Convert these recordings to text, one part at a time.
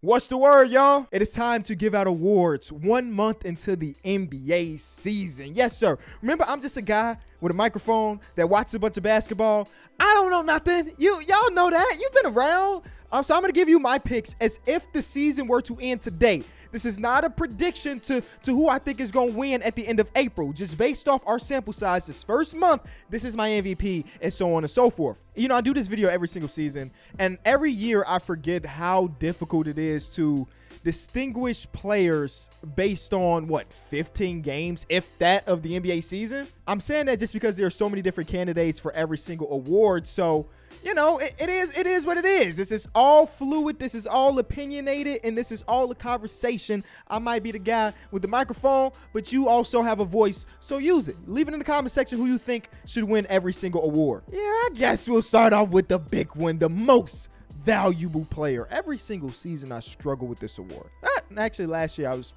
What's the word, y'all? It is time to give out awards 1 month into the NBA season. Yes, sir. Remember, I'm just a guy with a microphone that watches a bunch of basketball. I don't know nothing. Y'all know that. You've been around. So I'm going to give you my picks as if the season were to end today. This is not a prediction to who I think is going to win at the end of April. Just based off our sample size this first month, this is my MVP, and so on and so forth. You know, I do this video every single season, and every year I forget how difficult it is to distinguish players based on, 15 games, if that, of the NBA season. I'm saying that just because there are so many different candidates for every single award, so you know, it is what it is. This is all fluid. This is all opinionated, and this is all a conversation. I might be the guy with the microphone, but you also have a voice, so use it. Leave it in the comment section who you think should win every single award. Yeah, I guess we'll start off with the big one, the most valuable player. Every single season I struggle with this award. Actually, last year I was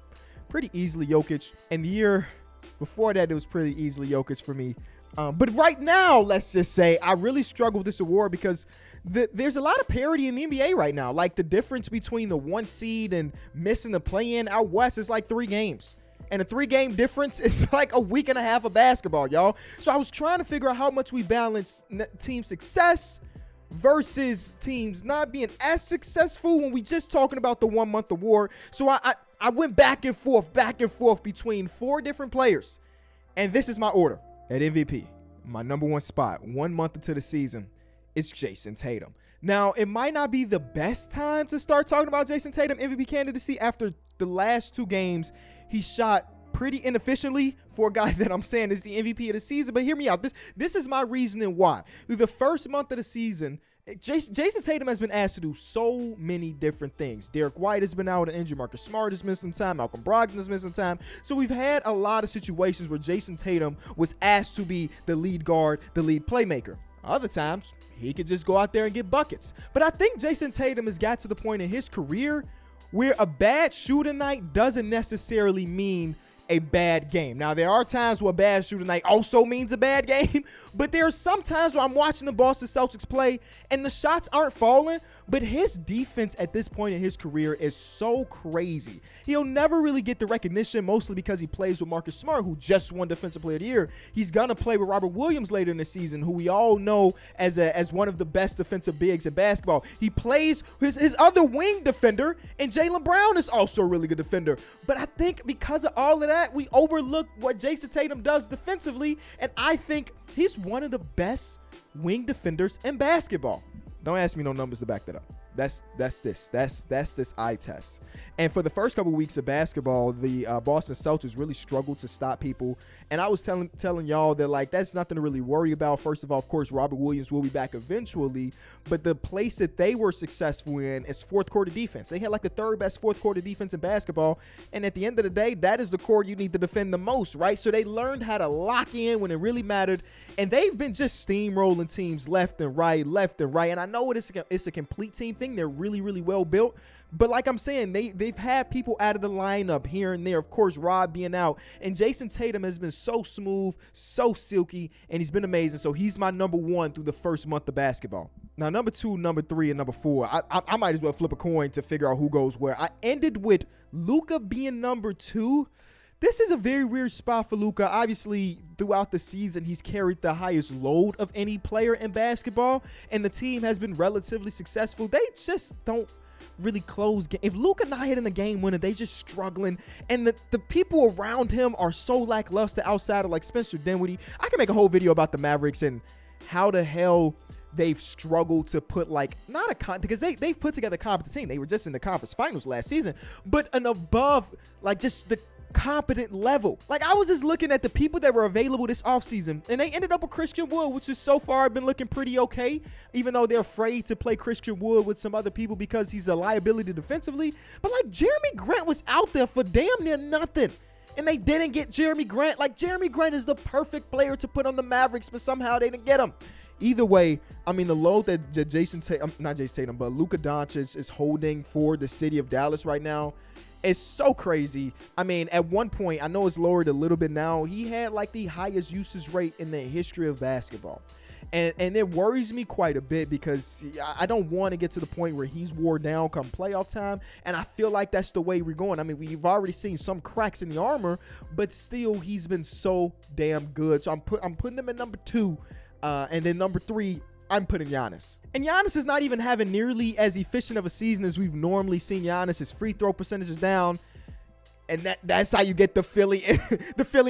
pretty easily Jokic, and the year before that it was pretty easily Jokic for me. But right now, let's just say I really struggle with this award because there's a lot of parity in the NBA right now. Like, the difference between the 1 seed and missing the play-in out west is like 3 games. And a 3-game difference is like a week and a half of basketball, y'all. So I was trying to figure out how much we balance team success versus teams not being as successful when we just talking about the 1 month award. So I went back and forth between 4 different players. And this is my order. At MVP, my number 1 spot, 1 month into the season, is Jason Tatum. Now, it might not be the best time to start talking about Jason Tatum MVP candidacy after the last 2 games. He shot pretty inefficiently for a guy that I'm saying is the MVP of the season. But hear me out. This is my reasoning why. Through the first month of the season, Jason Tatum has been asked to do so many different things. Derek White has been out and injured. Marcus Smart has missed some time. Malcolm Brogdon has missed some time. So we've had a lot of situations where Jason Tatum was asked to be the lead guard, the lead playmaker. Other times, he could just go out there and get buckets. But I think Jason Tatum has got to the point in his career where a bad shooting night doesn't necessarily mean a bad game. Now, there are times where a bad shooting night also means a bad game, but there are some times where I'm watching the Boston Celtics play and the shots aren't falling, but his defense at this point in his career is so crazy. He'll never really get the recognition, mostly because he plays with Marcus Smart, who just won Defensive Player of the Year. He's going to play with Robert Williams later in the season, who we all know as one of the best defensive bigs in basketball. He plays his other wing defender, and Jaylen Brown is also a really good defender. But I think because of all of that, we overlook what Jason Tatum does defensively, and I think he's one of the best wing defenders in basketball. Don't ask me no numbers to back that up. That's this eye test. And for the first couple weeks of basketball, the Boston Celtics really struggled to stop people. And I was telling y'all that, like, that's nothing to really worry about. First of all, of course, Robert Williams will be back eventually. But the place that they were successful in is fourth quarter defense. They had like the 3rd best fourth quarter defense in basketball. And at the end of the day, that is the core you need to defend the most, right? So they learned how to lock in when it really mattered. And they've been just steamrolling teams left and right. And I know it's a complete team thing. They're really, really well built. But like I'm saying, they've had people out of the lineup here and there. Of course, Rob being out. And Jason Tatum has been so smooth, so silky, and he's been amazing. So he's my number 1 through the first month of basketball. Now, number 2, number 3, and number 4, I might as well flip a coin to figure out who goes where. I ended with Luka being number 2. This is a very weird spot for Luka. Obviously, throughout the season, he's carried the highest load of any player in basketball, and the team has been relatively successful. They just don't really close game. If Luka not hitting the game winner, they just struggling, and the people around him are so lackluster outside of like Spencer Dinwiddie. I can make a whole video about the Mavericks and how the hell they've struggled to put because they've put together a competent team. They were just in the conference finals last season, but an above, like, just the competent level. Like, I was just looking at the people that were available this offseason, and they ended up with Christian Wood, which is so far been looking pretty okay, even though they're afraid to play Christian Wood with some other people because he's a liability defensively. But like, Jeremy Grant was out there for damn near nothing, and they didn't get Jeremy Grant. Like, Jeremy Grant is the perfect player to put on the Mavericks, but somehow they didn't get him. Either way, I mean, the load that Luka Doncic is holding for the city of Dallas right now is so crazy. I mean, at one point, I know it's lowered a little bit now, he had like the highest usage rate in the history of basketball. And it worries me quite a bit because I don't want to get to the point where he's wore down come playoff time. And I feel like that's the way we're going. I mean, we've already seen some cracks in the armor, but still he's been so damn good. So I'm putting him at number 2. And then number 3, I'm putting Giannis. And Giannis is not even having nearly as efficient of a season as we've normally seen Giannis. His free throw percentage is down. And that's how you get the Philly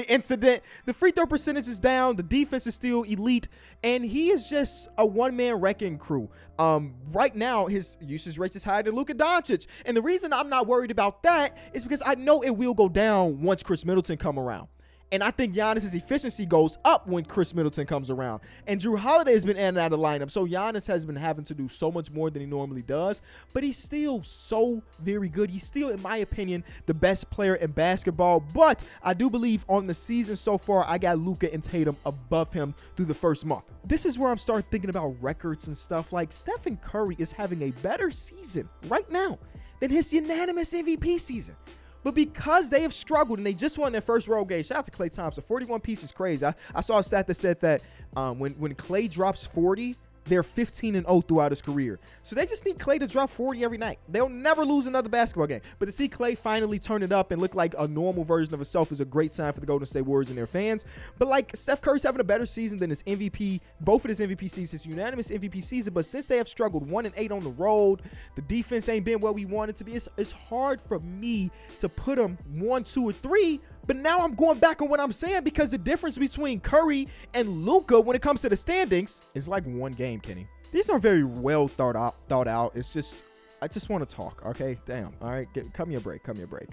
incident. The free throw percentage is down. The defense is still elite. And he is just a one-man wrecking crew. Right now, his usage rate is higher than Luka Doncic. And the reason I'm not worried about that is because I know it will go down once Chris Middleton come around. And I think Giannis' efficiency goes up when Chris Middleton comes around. And Jrue Holiday has been in and out of the lineup. So Giannis has been having to do so much more than he normally does. But he's still so very good. He's still, in my opinion, the best player in basketball. But I do believe on the season so far, I got Luka and Tatum above him through the first month. This is where I'm starting thinking about records and stuff. Like Stephen Curry is having a better season right now than his unanimous MVP season. But because they have struggled and they just won their first road game, shout out to Klay Thompson. 41 pieces crazy. I saw a stat that said that when Klay drops 40, they're 15-0 throughout his career. So they just need Klay to drop 40 every night. They'll never lose another basketball game. But to see Klay finally turn it up and look like a normal version of himself is a great sign for the Golden State Warriors and their fans. But like Steph Curry's having a better season than his MVP, both of his MVP seasons, his unanimous MVP season. But since they have struggled 1-8 on the road, the defense ain't been where we want it to be. It's hard for me to put them 1, 2, or 3. But now I'm going back on what I'm saying because the difference between Curry and Luka when it comes to the standings is like one game, Kenny. These are very well thought out. It's just, I just want to talk. Okay, damn. All right, cut me a break.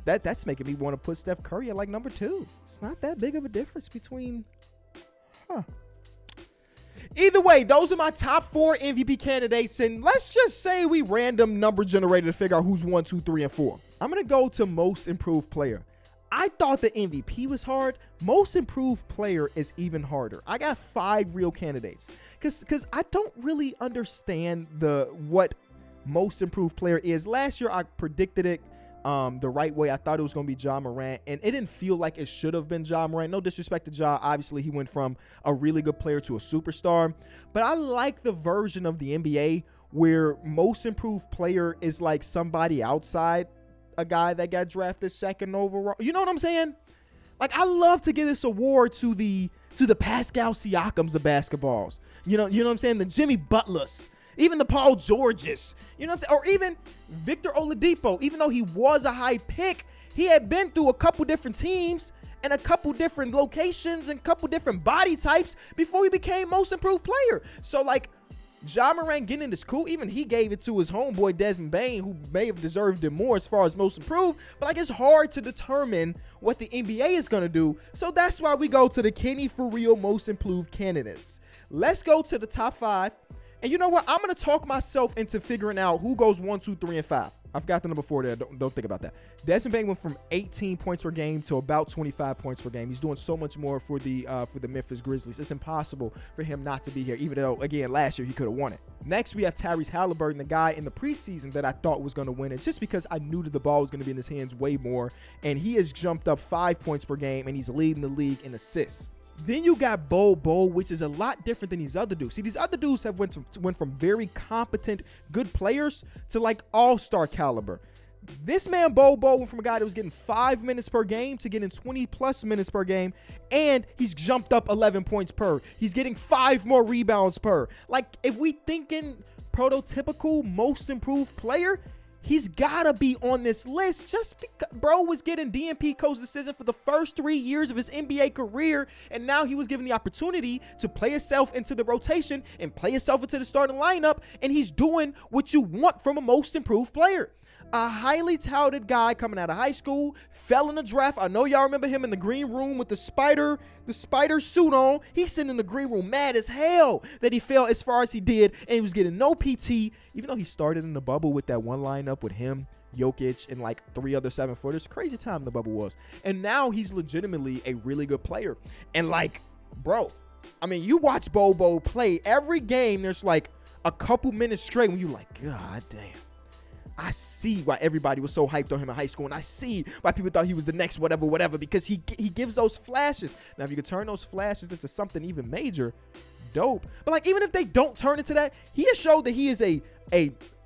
That's making me want to put Steph Curry at like number 2. It's not that big of a difference between, Either way, those are my top 4 MVP candidates. And let's just say we random number generator to figure out who's 1, 2, 3, and 4. I'm going to go to most improved player. I thought the MVP was hard. Most improved player is even harder. I got 5 real candidates because I don't really understand what most improved player is. Last year, I predicted it the right way. I thought it was going to be Ja Morant, and it didn't feel like it should have been Ja Morant. No disrespect to Ja. Obviously, he went from a really good player to a superstar. But I like the version of the NBA where most improved player is like somebody outside a guy that got drafted 2nd overall. You know what I'm saying? Like, I love to give this award to the Pascal Siakams of basketballs. You know what I'm saying? The Jimmy Butlers, even the Paul Georges. You know what I'm saying? Or even Victor Oladipo. Even though he was a high pick, he had been through a couple different teams and a couple different locations and a couple different body types before he became most improved player. So, like, Ja Morant getting in this cool. Even he gave it to his homeboy Desmond Bane, who may have deserved it more as far as most improved. But like, it's hard to determine what the NBA is going to do. So that's why we go to the Kenny For Real most improved candidates. Let's go to the top 5. And you know what? I'm going to talk myself into figuring out who goes 1, 2, 3, and 5. I've got the number 4 there. Don't think about that. Desmond Bane went from 18 points per game to about 25 points per game. He's doing so much more for the Memphis Grizzlies. It's impossible for him not to be here, even though, again, last year he could have won it. Next, we have Tyrese Halliburton, the guy in the preseason that I thought was going to win it just because I knew that the ball was going to be in his hands way more. And he has jumped up 5 points per game, and he's leading the league in assists. Then you got Bol, which is a lot different than these other dudes. See, these other dudes have went from very competent, good players to like all-star caliber. This man, Bol, went from a guy that was getting 5 minutes per game to getting 20-plus minutes per game, and he's jumped up 11 points per. He's getting 5 more rebounds per. Like, if we thinking prototypical most improved player, he's got to be on this list just because bro was getting DNP coach decision for the first 3 years of his NBA career, and now he was given the opportunity to play himself into the rotation and play himself into the starting lineup, and he's doing what you want from a most improved player. A highly touted guy coming out of high school, fell in the draft. I know y'all remember him in the green room with the spider suit on. He's sitting in the green room mad as hell that he fell as far as he did, and he was getting no PT, even though he started in the bubble with that one lineup with him, Jokic, and like 3 other 7-footers. Crazy time the bubble was. And now he's legitimately a really good player. And like, bro, I mean, you watch Bol play every game. There's like a couple minutes straight when you like, God damn. I see why everybody was so hyped on him in high school, and I see why people thought he was the next whatever, because he gives those flashes. Now, if you could turn those flashes into something even major, dope. But like, even if they don't turn into that, he has showed that he is a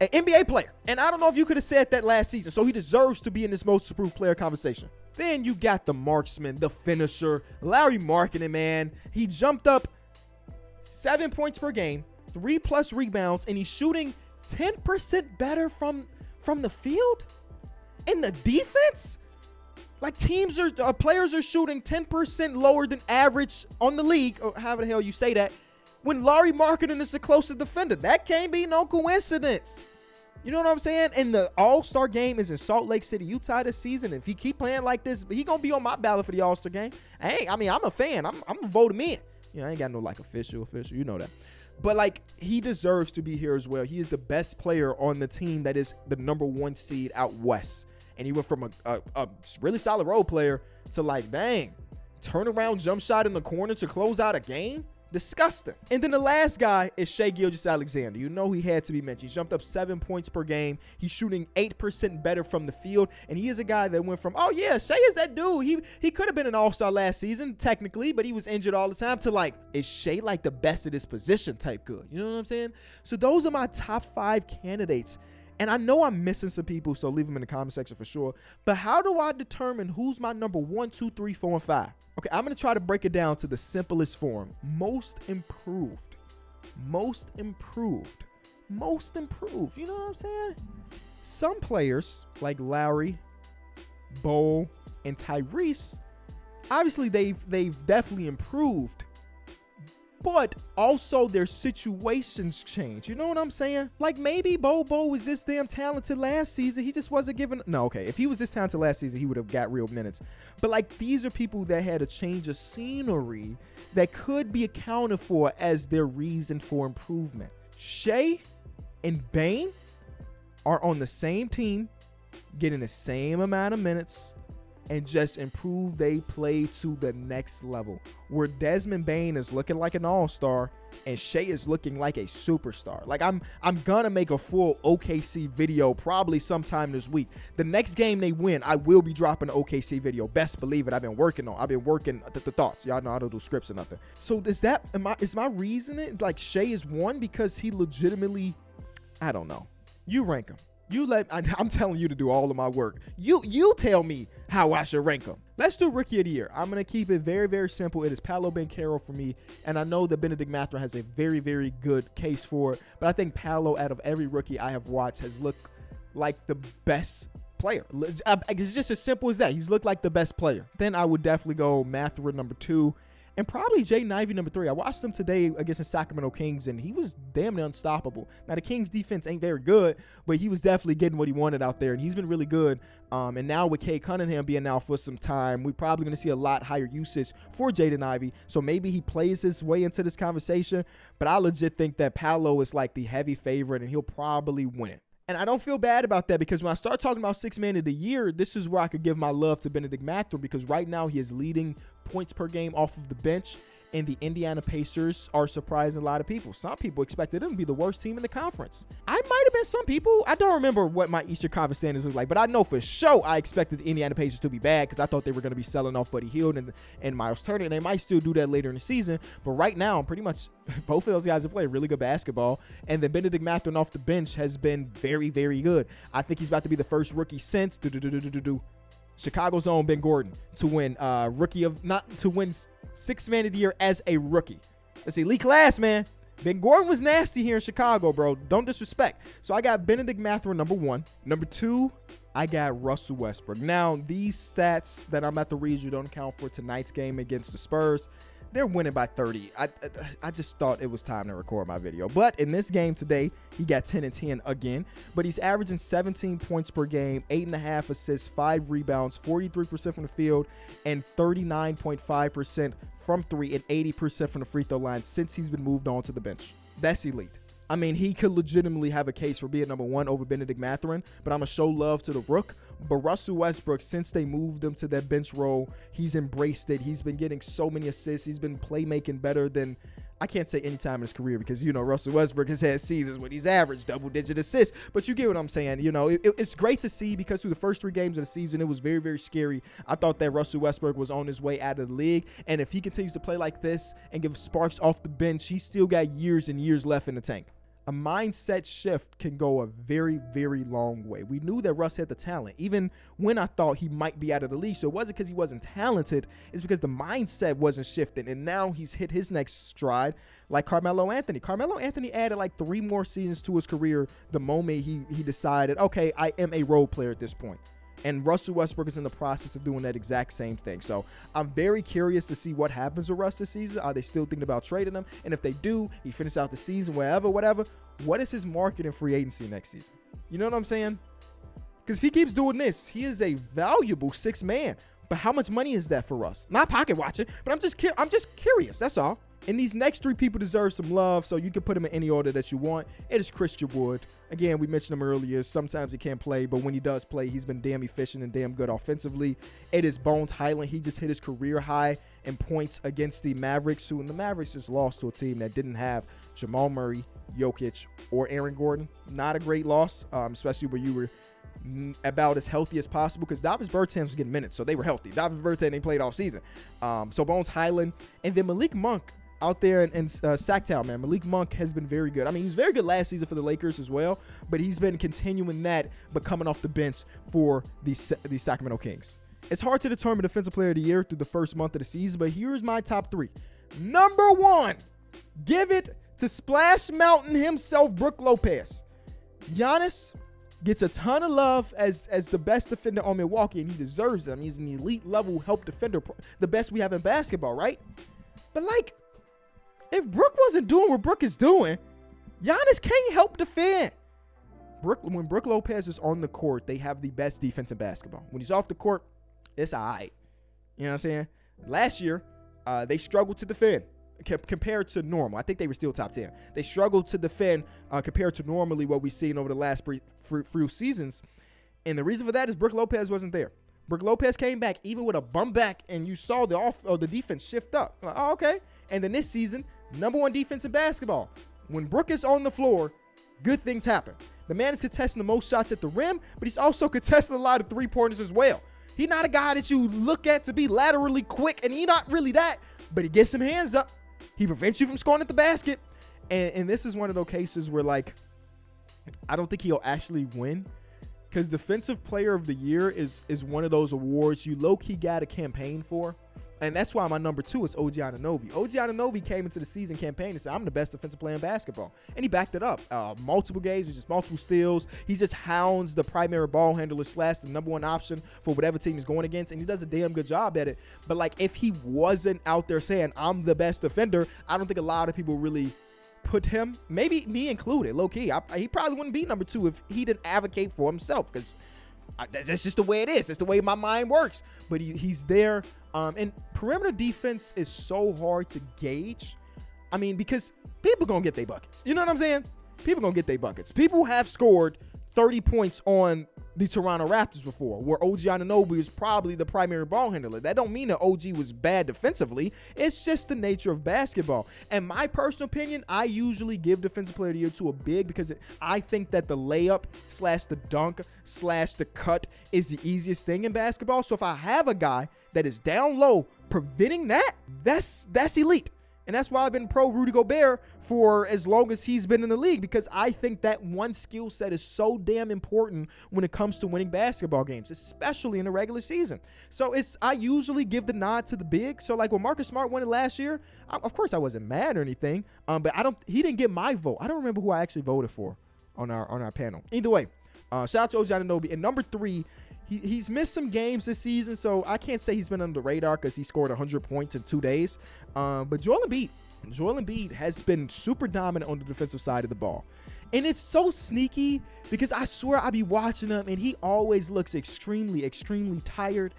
NBA player. And I don't know if you could have said that last season. So he deserves to be in this most improved player conversation. Then you got the marksman, the finisher, Lauri Markkanen, man. He jumped up 7 points per game, 3+ rebounds, and he's shooting 10% better from the field. And the defense, like players are shooting 10% lower than average on the league, or however the hell you say that, when Lauri Markkanen is the closest defender. That can't be no coincidence. You know what I'm saying? And the All-Star game is in Salt Lake City, Utah this season. If he keep playing like this, he gonna be on my ballot for the All-Star game. I'm a fan. I'm gonna vote him in. You know, I ain't got no like official. You know that. But like, he deserves to be here as well. He is the best player on the team that is the #1 seed out west. And he went from a really solid role player to like, dang, turnaround jump shot in the corner to close out a game. Disgusting. And then the last guy is Shai Gilgeous-Alexander. You know he had to be mentioned. He jumped up 7 points per game. He's shooting 8% better from the field. And he is a guy that went from, oh yeah, Shai is that dude. He could have been an all-star last season, technically, but he was injured all the time, to like, is Shai like the best at his position type good? You know what I'm saying? So those are my top 5 candidates. And I know I'm missing some people, so leave them in the comment section for sure. But how do I determine who's my number 1, 2, 3, 4, and 5? Okay, I'm going to try to break it down to the simplest form. Most improved. Most improved. Most improved. You know what I'm saying? Some players like Lowry, Bo, and Tyrese, obviously they've definitely improved. But also their situations change. You know what I'm saying? Like maybe Bo was this damn talented last season. He just wasn't given. No, okay. If he was this talented last season, he would have got real minutes. But like, these are people that had a change of scenery that could be accounted for as their reason for improvement. Shai and Bane are on the same team, getting the same amount of minutes, and just improve they play to the next level. Where Desmond Bane is looking like an all-star and Shai is looking like a superstar. Like, I'm gonna make a full OKC video probably sometime this week. The next game they win, I will be dropping an OKC video. Best believe it. I've been working the thoughts. Y'all know I don't do scripts or nothing. So is my reasoning like Shai is 1 because he legitimately, I don't know. You rank him. I'm telling you to do all of my work. You tell me how I should rank them. Let's do Rookie of the Year. I'm going to keep it very, very simple. It is Paolo Banchero for me. And I know that Benedict Mathurin has a very, very good case for it. But I think Paolo, out of every rookie I have watched, has looked like the best player. It's just as simple as that. He's looked like the best player. Then I would definitely go Mathurin number 2. And probably Jaden Ivey number 3. I watched him today against the Sacramento Kings, and he was damn near unstoppable. Now, the Kings defense ain't very good, but he was definitely getting what he wanted out there, and he's been really good. And now with Cade Cunningham being out for some time, we're probably going to see a lot higher usage for Jaden Ivey. So maybe he plays his way into this conversation, but I legit think that Paolo is like the heavy favorite, and he'll probably win it. And I don't feel bad about that, because when I start talking about 6 man of the year, this is where I could give my love to Benedict Mathurin, because right now he is leading points per game off of the bench, and the Indiana Pacers are surprising a lot of people. Some people expected them to be the worst team in the conference. I might have been some people. I don't remember what my Eastern Conference standings look like, but I know for sure I expected the Indiana Pacers to be bad, because I thought they were going to be selling off Buddy Hield and Miles Turner, and they might still do that later in the season. But right now, pretty much both of those guys have played really good basketball, and then Benedict Mathurin off the bench has been very, very good. I think he's about to be the first rookie since Chicago's own Ben Gordon to win six man of the year as a rookie. That's elite class, man. Ben Gordon was nasty here in Chicago, bro. Don't disrespect. So I got Benedict Mathurin number 1. Number 2, I got Russell Westbrook. Now, these stats that I'm about to read you don't account for tonight's game against the Spurs. They're winning by 30. I just thought it was time to record my video. But in this game today, he got 10 and 10 again. But he's averaging 17 points per game, 8.5 assists, 5 rebounds, 43% from the field, and 39.5% from 3, and 80% from the free throw line since he's been moved on to the bench. That's elite. I mean, he could legitimately have a case for being number 1 over Benedict Mathurin, but I'm going to show love to the Rook. But Russell Westbrook, since they moved him to that bench role, he's embraced it. He's been getting so many assists. He's been playmaking better than I can't say any time in his career because, Russell Westbrook has had seasons when he's averaged double-digit assists. But you get what I'm saying. It's great to see because through the first 3 games of the season, it was very, very scary. I thought that Russell Westbrook was on his way out of the league. And if he continues to play like this and give sparks off the bench, he's still got years and years left in the tank. A mindset shift can go a very, very long way. We knew that Russ had the talent, even when I thought he might be out of the league. So it wasn't because he wasn't talented. It's because the mindset wasn't shifting. And now he's hit his next stride like Carmelo Anthony. Carmelo Anthony added like 3 more seasons to his career the moment he decided, okay, I am a role player at this point. And Russell Westbrook is in the process of doing that exact same thing. So I'm very curious to see what happens with Russ this season. Are they still thinking about trading him? And if they do, he finishes out the season, whatever. What is his market in free agency next season? You know what I'm saying? Because if he keeps doing this, he is a valuable 6th man. But how much money is that for Russ? Not pocket watching, but I'm just curious. That's all. And these next 3 people deserve some love, so you can put them in any order that you want. It is Christian Wood. Again, we mentioned him earlier. Sometimes he can't play, but when he does play, he's been damn efficient and damn good offensively. It is Bones Highland. He just hit his career high in points against the Mavericks, and the Mavericks just lost to a team that didn't have Jamal Murray, Jokic, or Aaron Gordon. Not a great loss, especially where you were about as healthy as possible, because Davis Bertans was getting minutes, so they were healthy. Davis Bertans ain't played all season. So Bones Highland, and then Malik Monk out there in Sacktown, man. Malik Monk has been very good. I mean, he was very good last season for the Lakers as well, but he's been continuing that, but coming off the bench for the Sacramento Kings. It's hard to determine Defensive Player of the Year through the first month of the season, but here's my top 3. Number 1, give it to Splash Mountain himself, Brook Lopez. Giannis gets a ton of love as the best defender on Milwaukee, and he deserves it. I mean, he's an elite level help defender, the best we have in basketball, right? But if Brook wasn't doing what Brook is doing, Giannis can't help defend. When Brook Lopez is on the court, they have the best defense in basketball. When he's off the court, it's all right. You know what I'm saying? Last year, they struggled to defend compared to normal. I think they were still top 10. They struggled to defend compared to normally what we've seen over the last few seasons. And the reason for that is Brook Lopez wasn't there. Brook Lopez came back even with a bum back, and you saw the defense shift up. Like, oh, okay. And then this season, number 1 defense in basketball. When Brook is on the floor, good things happen. The man is contesting the most shots at the rim, but he's also contesting a lot of 3-pointers as well. He's not a guy that you look at to be laterally quick, and he's not really that, but he gets some hands up. He prevents you from scoring at the basket. And this is one of those cases where, I don't think he'll actually win, because Defensive Player of the Year is one of those awards you low-key got to campaign for. And that's why my number 2 is OG Anunoby. OG Anunoby came into the season campaign and said, I'm the best defensive player in basketball. And he backed it up. Multiple games, just multiple steals. He just hounds the primary ball handler / the number 1 option for whatever team he's going against. And he does a damn good job at it. But if he wasn't out there saying, I'm the best defender, I don't think a lot of people really put him, maybe me included, low-key. He probably wouldn't be number 2 if he didn't advocate for himself, because that's just the way it is. It's the way my mind works. But he's there. And perimeter defense is so hard to gauge. I mean, because people going to get their buckets. You know what I'm saying? People going to get their buckets. People have scored 30 points on the Toronto Raptors before, where OG Anunoby is probably the primary ball handler. That don't mean that OG was bad defensively. It's just the nature of basketball. And my personal opinion, I usually give Defensive Player of the Year to a big, because I think that the layup / the dunk / the cut is the easiest thing in basketball. So if I have a guy that is down low preventing that, that's elite. And that's why I've been pro Rudy Gobert for as long as he's been in the league, because I think that one skill set is so damn important when it comes to winning basketball games, especially in the regular season. So I usually give the nod to the big. So when Marcus Smart won it last year, of course I wasn't mad or anything, but he didn't get my vote. I don't remember who I actually voted for on our panel. Either way, shout out to OG Anunoby. And number 3, He's missed some games this season, so I can't say he's been under the radar because he scored 100 points in 2 days. But Joel Embiid has been super dominant on the defensive side of the ball. And it's so sneaky because I swear I be watching him, and he always looks extremely, extremely tired.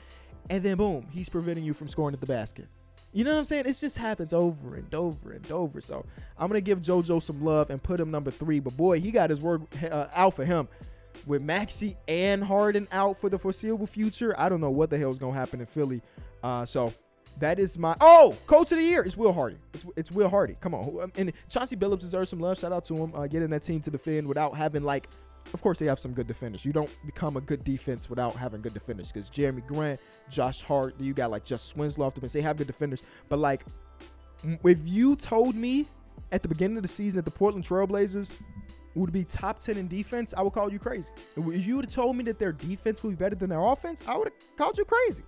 And then, boom, he's preventing you from scoring at the basket. You know what I'm saying? It just happens over and over and over. So I'm going to give JoJo some love and put him number 3. But, boy, he got his work out for him. With Maxey and Harden out for the foreseeable future, I don't know what the hell is going to happen in Philly. So That is my coach of the year. It's Will Hardy. It's Will Hardy. Come on. And Chauncey Billups deserves some love. Shout out to him getting that team to defend without having of course they have some good defenders. You don't become a good defense without having good defenders because Jeremy Grant, Josh Hart, you got Justice Winslow off the bench. They have good defenders. But if you told me at the beginning of the season that the Portland Trailblazers would be top 10 in defense, I would call you crazy. If you would have told me that their defense would be better than their offense, I would have called you crazy.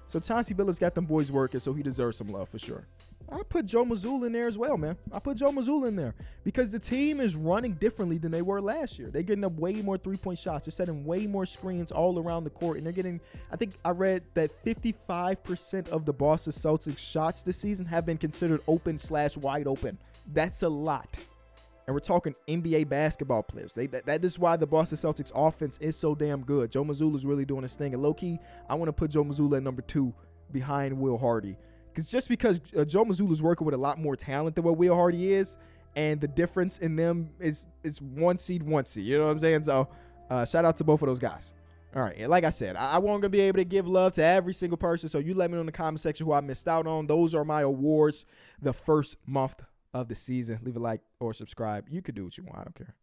So Chauncey Billups got them boys working, so he deserves some love for sure. I put Joe Mazzulla in there as well, man. I put Joe Mazzulla in there because the team is running differently than they were last year. They're getting up way more three-point shots. They're setting way more screens all around the court, and they're getting, I think I read that 55% of the Boston Celtics shots this season have been considered open/wide open. That's a lot. And we're talking NBA basketball players. That is why the Boston Celtics offense is so damn good. Joe Mazzulla is really doing his thing. And low-key, I want to put Joe Mazzulla at number 2 behind Will Hardy. Because Joe Mazzulla is working with a lot more talent than what Will Hardy is. And the difference in them is one seed. You know what I'm saying? So shout out to both of those guys. All right. And like I said, I won't gonna be able to give love to every single person. So you let me know in the comment section who I missed out on. Those are my awards the first month of the season. Leave a like or subscribe. You could do what you want. I don't care.